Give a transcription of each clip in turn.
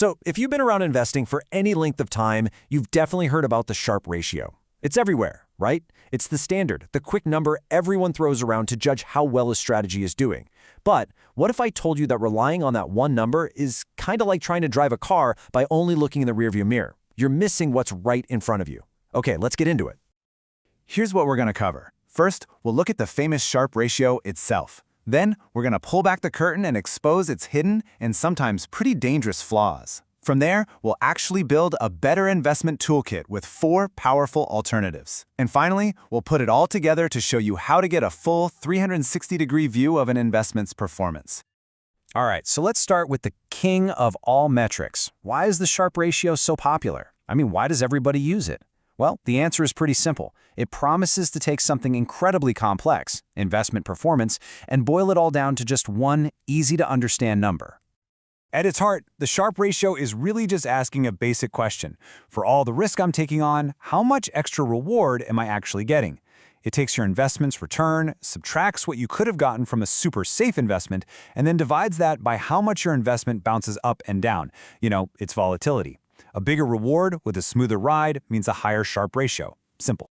So if you've been around investing for any length of time, you've definitely heard about the Sharpe Ratio. It's everywhere, right? It's the standard, the quick number everyone throws around to judge how well a strategy is doing. But what if I told you that relying on that one number is kind of like trying to drive a car by only looking in the rearview mirror? You're missing what's right in front of you. Okay, let's get into it. Here's what we're going to cover. First, we'll look at the famous Sharpe Ratio itself. Then, we're going to pull back the curtain and expose its hidden and sometimes pretty dangerous flaws. From there, we'll actually build a better investment toolkit with 4 powerful alternatives. And finally, we'll put it all together to show you how to get a full 360-degree view of an investment's performance. All right, so let's start with the king of all metrics. Why is the Sharpe Ratio so popular? I mean, why does everybody use it? Well, the answer is pretty simple. It promises to take something incredibly complex, investment performance, and boil it all down to just one easy-to-understand number. At its heart, the Sharpe Ratio is really just asking a basic question. For all the risk I'm taking on, how much extra reward am I actually getting? It takes your investment's return, subtracts what you could have gotten from a super safe investment, and then divides that by how much your investment bounces up and down. Its volatility. A bigger reward with a smoother ride means a higher Sharpe Ratio. Simple.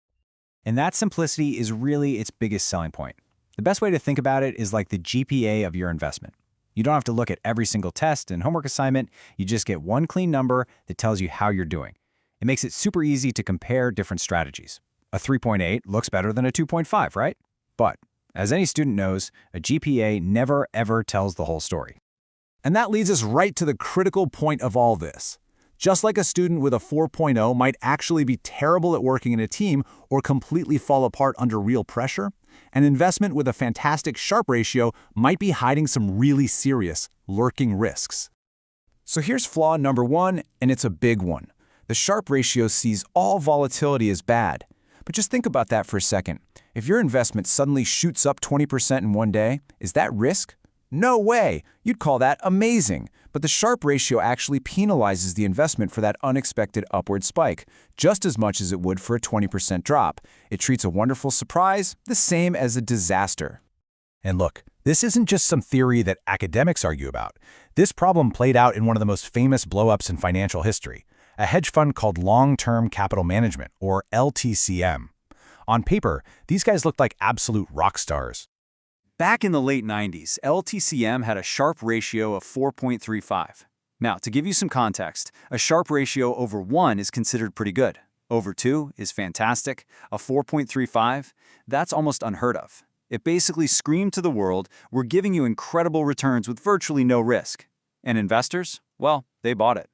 And that simplicity is really its biggest selling point. The best way to think about it is like the GPA of your investment. You don't have to look at every single test and homework assignment. You just get one clean number that tells you how you're doing. It makes it super easy to compare different strategies. A 3.8 looks better than a 2.5, right? But, as any student knows, a GPA never ever tells the whole story. And that leads us right to the critical point of all this. Just like a student with a 4.0 might actually be terrible at working in a team or completely fall apart under real pressure, an investment with a fantastic Sharpe Ratio might be hiding some really serious, lurking risks. So here's flaw number 1, and it's a big one. The Sharpe Ratio sees all volatility as bad. But just think about that for a second. If your investment suddenly shoots up 20% in one day, is that risk? No way! You'd call that amazing. But the Sharpe Ratio actually penalizes the investment for that unexpected upward spike, just as much as it would for a 20% drop. It treats a wonderful surprise the same as a disaster. And look, this isn't just some theory that academics argue about. This problem played out in one of the most famous blow-ups in financial history, a hedge fund called Long-Term Capital Management, or LTCM. On paper, these guys looked like absolute rock stars. Back in the late 90s, LTCM had a Sharpe Ratio of 4.35. Now, to give you some context, a Sharpe Ratio over 1 is considered pretty good. Over 2 is fantastic. A 4.35, that's almost unheard of. It basically screamed to the world, we're giving you incredible returns with virtually no risk. And investors? Well, they bought it.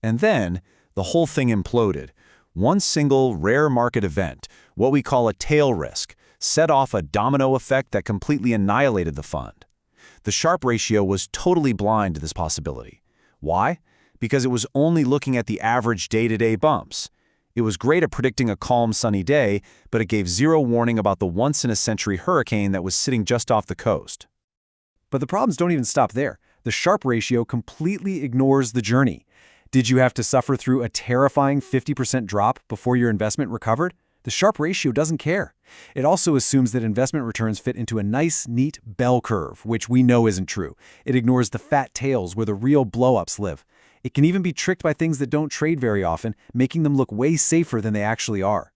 And then, the whole thing imploded. One single rare market event, what we call a tail risk, set off a domino effect that completely annihilated the fund. The Sharpe Ratio was totally blind to this possibility. Why? Because it was only looking at the average day-to-day bumps. It was great at predicting a calm, sunny day, but it gave zero warning about the once-in-a-century hurricane that was sitting just off the coast. But the problems don't even stop there. The Sharpe Ratio completely ignores the journey. Did you have to suffer through a terrifying 50% drop before your investment recovered? The Sharpe Ratio doesn't care. It also assumes that investment returns fit into a nice, neat bell curve, which we know isn't true. It ignores the fat tails where the real blow-ups live. It can even be tricked by things that don't trade very often, making them look way safer than they actually are.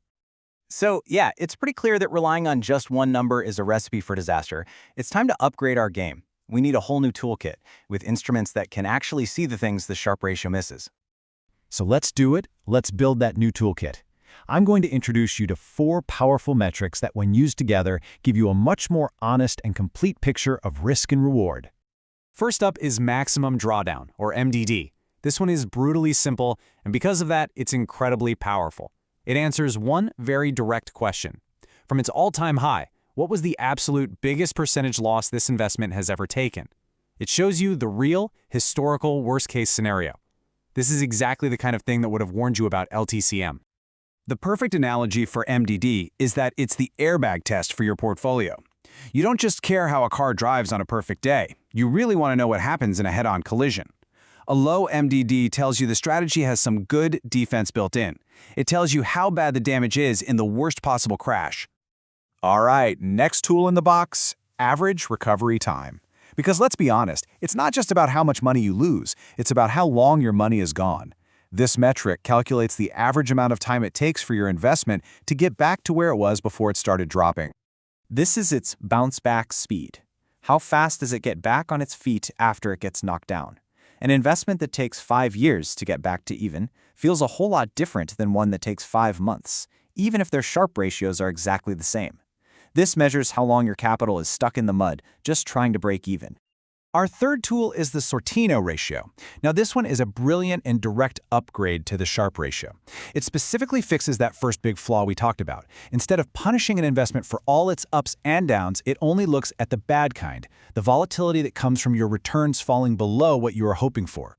So, yeah, it's pretty clear that relying on just one number is a recipe for disaster. It's time to upgrade our game. We need a whole new toolkit with instruments that can actually see the things the Sharpe Ratio misses. So let's do it. Let's build that new toolkit. I'm going to introduce you to 4 powerful metrics that, when used together, give you a much more honest and complete picture of risk and reward. First up is maximum drawdown, or MDD. This one is brutally simple, and because of that, it's incredibly powerful. It answers one very direct question. From its all-time high, what was the absolute biggest percentage loss this investment has ever taken? It shows you the real, historical worst-case scenario. This is exactly the kind of thing that would have warned you about LTCM. The perfect analogy for MDD is that it's the airbag test for your portfolio. You don't just care how a car drives on a perfect day. You really want to know what happens in a head-on collision. A low MDD tells you the strategy has some good defense built in. It tells you how bad the damage is in the worst possible crash. All right, next tool in the box, average recovery time. Because let's be honest, it's not just about how much money you lose, it's about how long your money is gone. This metric calculates the average amount of time it takes for your investment to get back to where it was before it started dropping. This is its bounce-back speed. How fast does it get back on its feet after it gets knocked down? An investment that takes 5 years to get back to even feels a whole lot different than one that takes 5 months, even if their Sharpe ratios are exactly the same. This measures how long your capital is stuck in the mud just trying to break even. Our third tool is the Sortino Ratio. Now this one is a brilliant and direct upgrade to the Sharpe Ratio. It specifically fixes that first big flaw we talked about. Instead of punishing an investment for all its ups and downs, it only looks at the bad kind, the volatility that comes from your returns falling below what you were hoping for.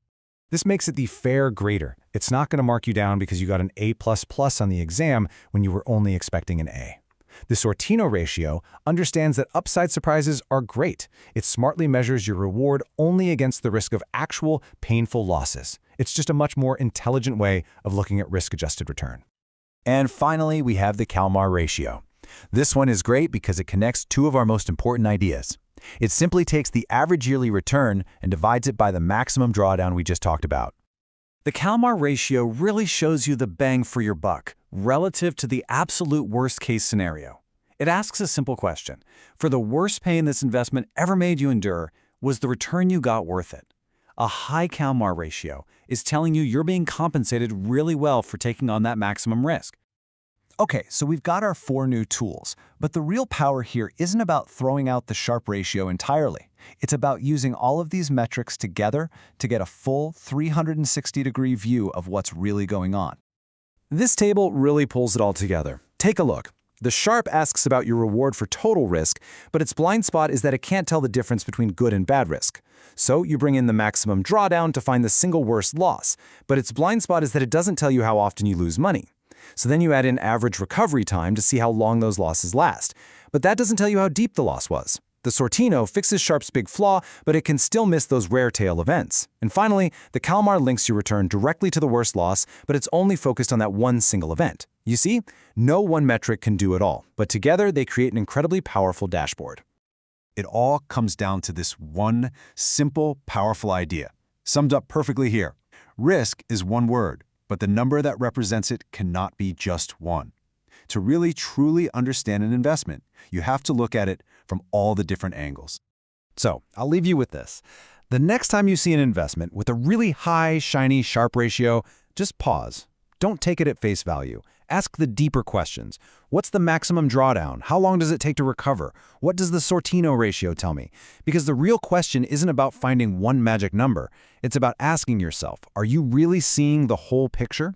This makes it the fair grader. It's not going to mark you down because you got an A++ on the exam when you were only expecting an A. The Sortino Ratio understands that upside surprises are great. It smartly measures your reward only against the risk of actual, painful losses. It's just a much more intelligent way of looking at risk-adjusted return. And finally, we have the Calmar Ratio. This one is great because it connects two of our most important ideas. It simply takes the average yearly return and divides it by the maximum drawdown we just talked about. The Calmar Ratio really shows you the bang for your buck relative to the absolute worst-case scenario. It asks a simple question. For the worst pain this investment ever made you endure, was the return you got worth it? A high Calmar Ratio is telling you you're being compensated really well for taking on that maximum risk. Okay, so we've got our 4 new tools, but the real power here isn't about throwing out the Sharpe Ratio entirely. It's about using all of these metrics together to get a full 360-degree view of what's really going on. This table really pulls it all together. Take a look. The Sharpe asks about your reward for total risk, but its blind spot is that it can't tell the difference between good and bad risk. So you bring in the maximum drawdown to find the single worst loss, but its blind spot is that it doesn't tell you how often you lose money. So then you add in average recovery time to see how long those losses last. But that doesn't tell you how deep the loss was. The Sortino fixes Sharpe's big flaw, but it can still miss those rare tail events. And finally, the Calmar links your return directly to the worst loss, but it's only focused on that one single event. You see, no one metric can do it all, but together they create an incredibly powerful dashboard. It all comes down to this one simple, powerful idea, summed up perfectly here. Risk is one word, but the number that represents it cannot be just one. To really, truly understand an investment, you have to look at it from all the different angles. So, I'll leave you with this. The next time you see an investment with a really high, shiny Sharpe ratio, just pause. Don't take it at face value. Ask the deeper questions. What's the maximum drawdown? How long does it take to recover? What does the Sortino ratio tell me? Because the real question isn't about finding one magic number. It's about asking yourself, are you really seeing the whole picture?